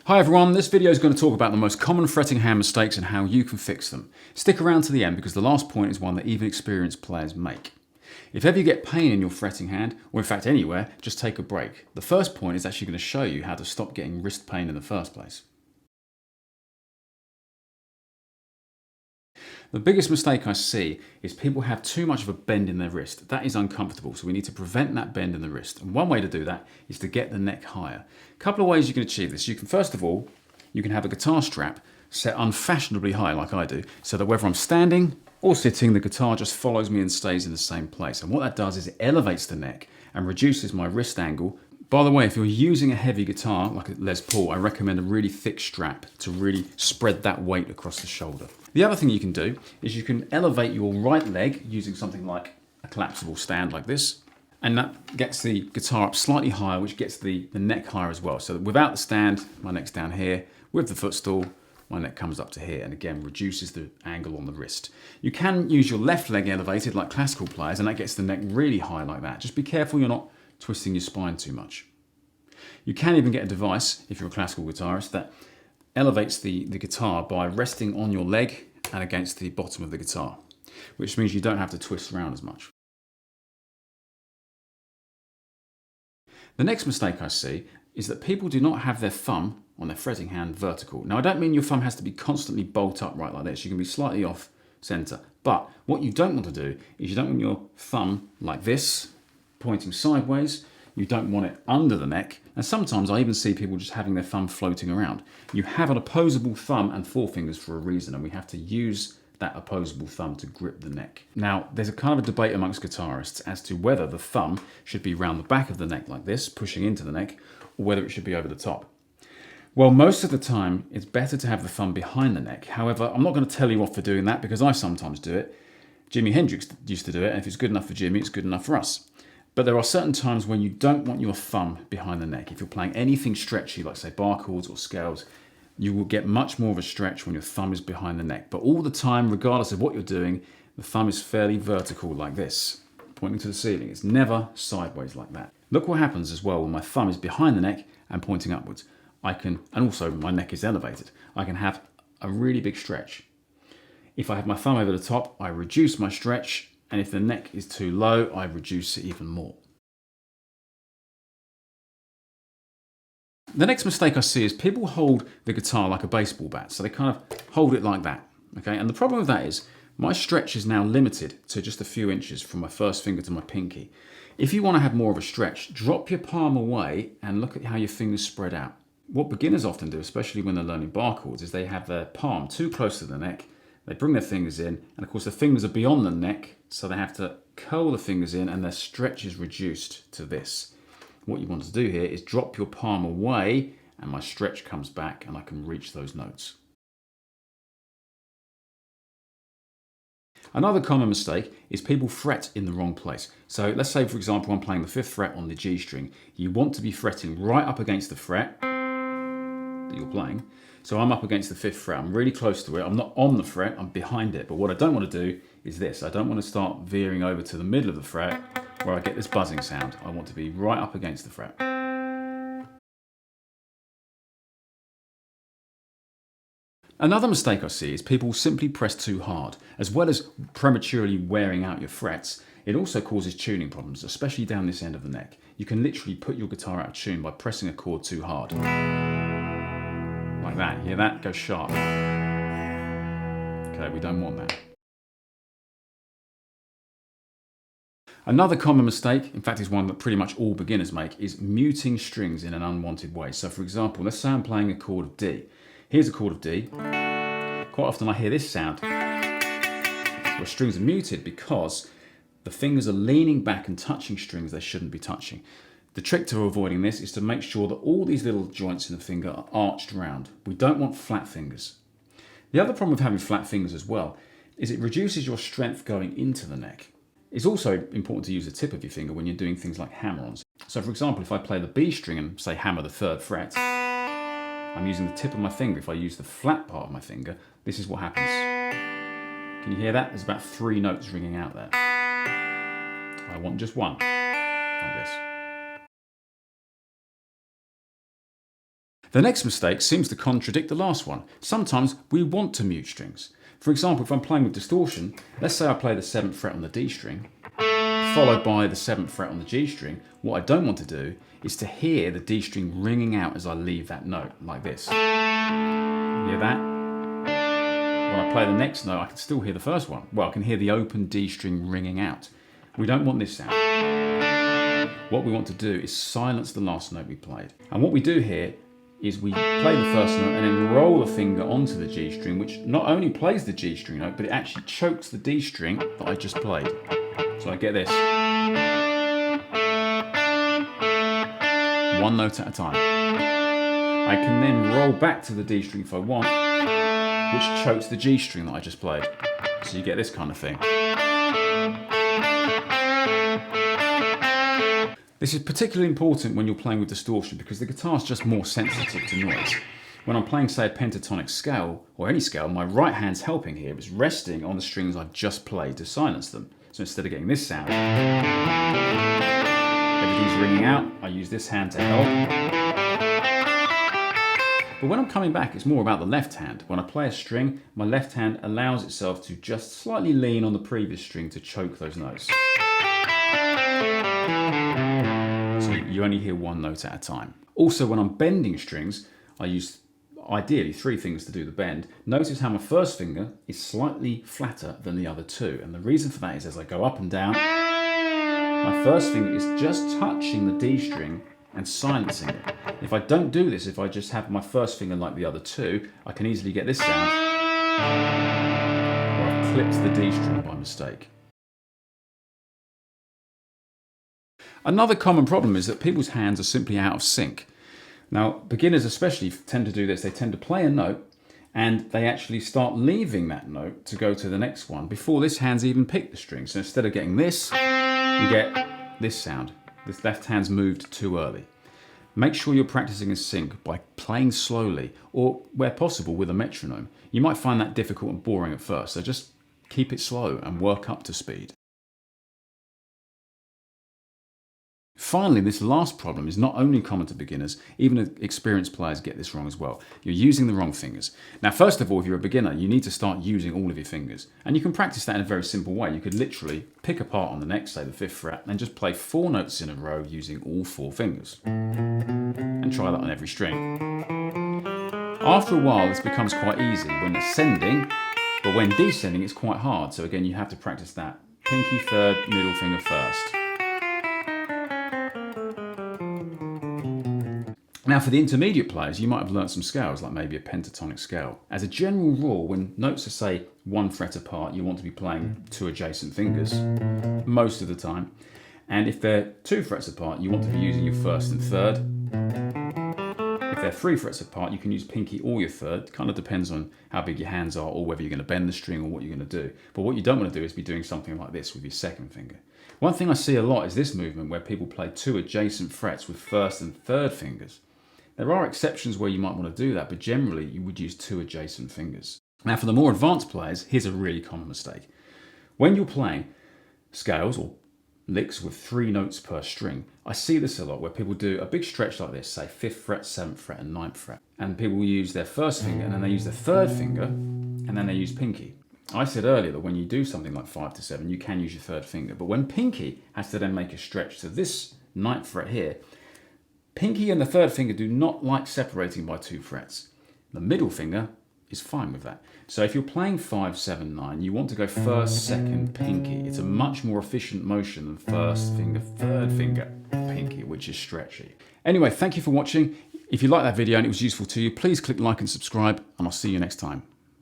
Hi everyone, this video is going to talk about the most common fretting hand mistakes and how you can fix them. Stick around to the end because the last point is one that even experienced players make. If ever you get pain in your fretting hand, or in fact anywhere, just take a break. The first point is actually going to show you how to stop getting wrist pain in the first place. The biggest mistake I see is people have too much of a bend in their wrist. That is uncomfortable, so we need to prevent that bend in the wrist. And one way to do that is to get the neck higher. A couple of ways you can achieve this. You can, first of all, you can have a guitar strap set unfashionably high like I do, so that whether I'm standing or sitting, the guitar just follows me and stays in the same place. And what that does is it elevates the neck and reduces my wrist angle. By the way, if you're using a heavy guitar like a Les Paul, I recommend a really thick strap to really spread that weight across the shoulder. The other thing you can do is you can elevate your right leg using something like a collapsible stand like this, and that gets the guitar up slightly higher, which gets the neck higher as well. So that without the stand, my neck's down here. With the footstool, my neck comes up to here, and again reduces the angle on the wrist. You can use your left leg elevated like classical players, and that gets the neck really high like that. Just be careful you're not twisting your spine too much. You can even get a device, if you're a classical guitarist, that elevates the guitar by resting on your leg and against the bottom of the guitar, which means you don't have to twist around as much. The next mistake I see is that people do not have their thumb on their fretting hand vertical. Now, I don't mean your thumb has to be constantly bolt upright like this. You can be slightly off center. But what you don't want to do is you don't want your thumb like this, pointing sideways. You don't want it under the neck. And sometimes I even see people just having their thumb floating around. You have an opposable thumb and forefingers for a reason, and we have to use that opposable thumb to grip the neck. Now, there's a kind of a debate amongst guitarists as to whether the thumb should be round the back of the neck like this, pushing into the neck, or whether it should be over the top. Well, most of the time, it's better to have the thumb behind the neck. However, I'm not going to tell you off for doing that because I sometimes do it. Jimi Hendrix used to do it, and if it's good enough for Jimi, it's good enough for us. But there are certain times when you don't want your thumb behind the neck. If you're playing anything stretchy, like say bar chords or scales, you will get much more of a stretch when your thumb is behind the neck. But all the time, regardless of what you're doing, the thumb is fairly vertical like this, pointing to the ceiling. It's never sideways like that. Look what happens as well when my thumb is behind the neck and pointing upwards. And also my neck is elevated. I can have a really big stretch. If I have my thumb over the top, I reduce my stretch, and if the neck is too low, I reduce it even more. The next mistake I see is people hold the guitar like a baseball bat. So they kind of hold it like that. Okay, and the problem with that is my stretch is now limited to just a few inches from my first finger to my pinky. If you want to have more of a stretch, drop your palm away and look at how your fingers spread out. What beginners often do, especially when they're learning bar chords, is they have their palm too close to the neck. They bring their fingers in, and of course the fingers are beyond the neck, so they have to curl the fingers in and their stretch is reduced to this. What you want to do here is drop your palm away and my stretch comes back and I can reach those notes. Another common mistake is people fret in the wrong place. So let's say, for example, I'm playing the 5th fret on the G string. You want to be fretting right up against the fret that you're playing. So I'm up against the 5th fret, I'm really close to it, I'm not on the fret, I'm behind it. But what I don't want to do is this. I don't want to start veering over to the middle of the fret where I get this buzzing sound. I want to be right up against the fret. Another mistake I see is people simply press too hard. As well as prematurely wearing out your frets, it also causes tuning problems, especially down this end of the neck. You can literally put your guitar out of tune by pressing a chord too hard. Like that, hear that? Go sharp. Okay, we don't want that. Another common mistake, in fact it's one that pretty much all beginners make, is muting strings in an unwanted way. So for example, let's say I'm playing a chord of D. Here's a chord of D. Quite often I hear this sound where strings are muted because the fingers are leaning back and touching strings they shouldn't be touching. The trick to avoiding this is to make sure that all these little joints in the finger are arched around. We don't want flat fingers. The other problem with having flat fingers as well is it reduces your strength going into the neck. It's also important to use the tip of your finger when you're doing things like hammer-ons. So for example, if I play the B string and say hammer the 3rd fret, I'm using the tip of my finger. If I use the flat part of my finger, this is what happens. Can you hear that? There's about 3 notes ringing out there. I want just one, like this. The next mistake seems to contradict the last one. Sometimes we want to mute strings. For example, if I'm playing with distortion, let's say I play the 7th fret on the D string, followed by the 7th fret on the G string. What I don't want to do is to hear the D string ringing out as I leave that note, like this. You hear that? When I play the next note, I can still hear the first one. Well, I can hear the open D string ringing out. We don't want this sound. What we want to do is silence the last note we played. And what we do here is we play the first note and then roll a finger onto the G string, which not only plays the G string note, but it actually chokes the D string that I just played. So I get this. One note at a time. I can then roll back to the D string if I want, which chokes the G string that I just played. So you get this kind of thing. This is particularly important when you're playing with distortion because the guitar is just more sensitive to noise. When I'm playing, say, a pentatonic scale, or any scale, my right hand's helping here. It's resting on the strings I've just played to silence them. So instead of getting this sound, everything's ringing out, I use this hand to help. But when I'm coming back, it's more about the left hand. When I play a string, my left hand allows itself to just slightly lean on the previous string to choke those notes. So you only hear one note at a time. Also, when I'm bending strings, I use ideally 3 things to do the bend. Notice how my first finger is slightly flatter than the other 2. And the reason for that is as I go up and down, my first finger is just touching the D string and silencing it. If I don't do this, if I just have my first finger like the other 2, I can easily get this sound where I've clipped the D string by mistake. Another common problem is that people's hands are simply out of sync. Now, beginners especially tend to do this. They tend to play a note and they actually start leaving that note to go to the next one before this hand's even picked the string. So instead of getting this, you get this sound. This left hand's moved too early. Make sure you're practicing in sync by playing slowly or, where possible, with a metronome. You might find that difficult and boring at first, so just keep it slow and work up to speed. Finally, this last problem is not only common to beginners, even experienced players get this wrong as well. You're using the wrong fingers. Now, first of all, if you're a beginner, you need to start using all of your fingers. And you can practice that in a very simple way. You could literally pick apart on the neck, say the 5th fret, and just play 4 notes in a row using all 4 fingers. And try that on every string. After a while, this becomes quite easy when ascending, but when descending, it's quite hard. So again, you have to practice that. Pinky 3rd, middle finger 1st. Now for the intermediate players, you might have learnt some scales, like maybe a pentatonic scale. As a general rule, when notes are, say, 1 fret apart, you want to be playing 2 adjacent fingers, most of the time. And if they're 2 frets apart, you want to be using your 1st and 3rd. If they're 3 frets apart, you can use pinky or your 3rd. Kind of depends on how big your hands are or whether you're going to bend the string or what you're going to do. But what you don't want to do is be doing something like this with your 2nd finger. One thing I see a lot is this movement where people play 2 adjacent frets with 1st and 3rd fingers. There are exceptions where you might want to do that, but generally you would use 2 adjacent fingers. Now for the more advanced players, here's a really common mistake. When you're playing scales or licks with 3 notes per string, I see this a lot where people do a big stretch like this, say 5th fret, 7th fret and 9th fret. And people will use their 1st finger and then they use their 3rd finger and then they use pinky. I said earlier that when you do something like 5 to 7, you can use your 3rd finger. But when pinky has to then make a stretch to this 9th fret here, pinky and the 3rd finger do not like separating by 2 frets. The middle finger is fine with that. So if you're playing 5, 7, 9, you want to go 1st, 2nd, pinky. It's a much more efficient motion than 1st finger, 3rd finger, pinky, which is stretchy. Anyway, thank you for watching. If you liked that video and it was useful to you, please click like and subscribe, and I'll see you next time.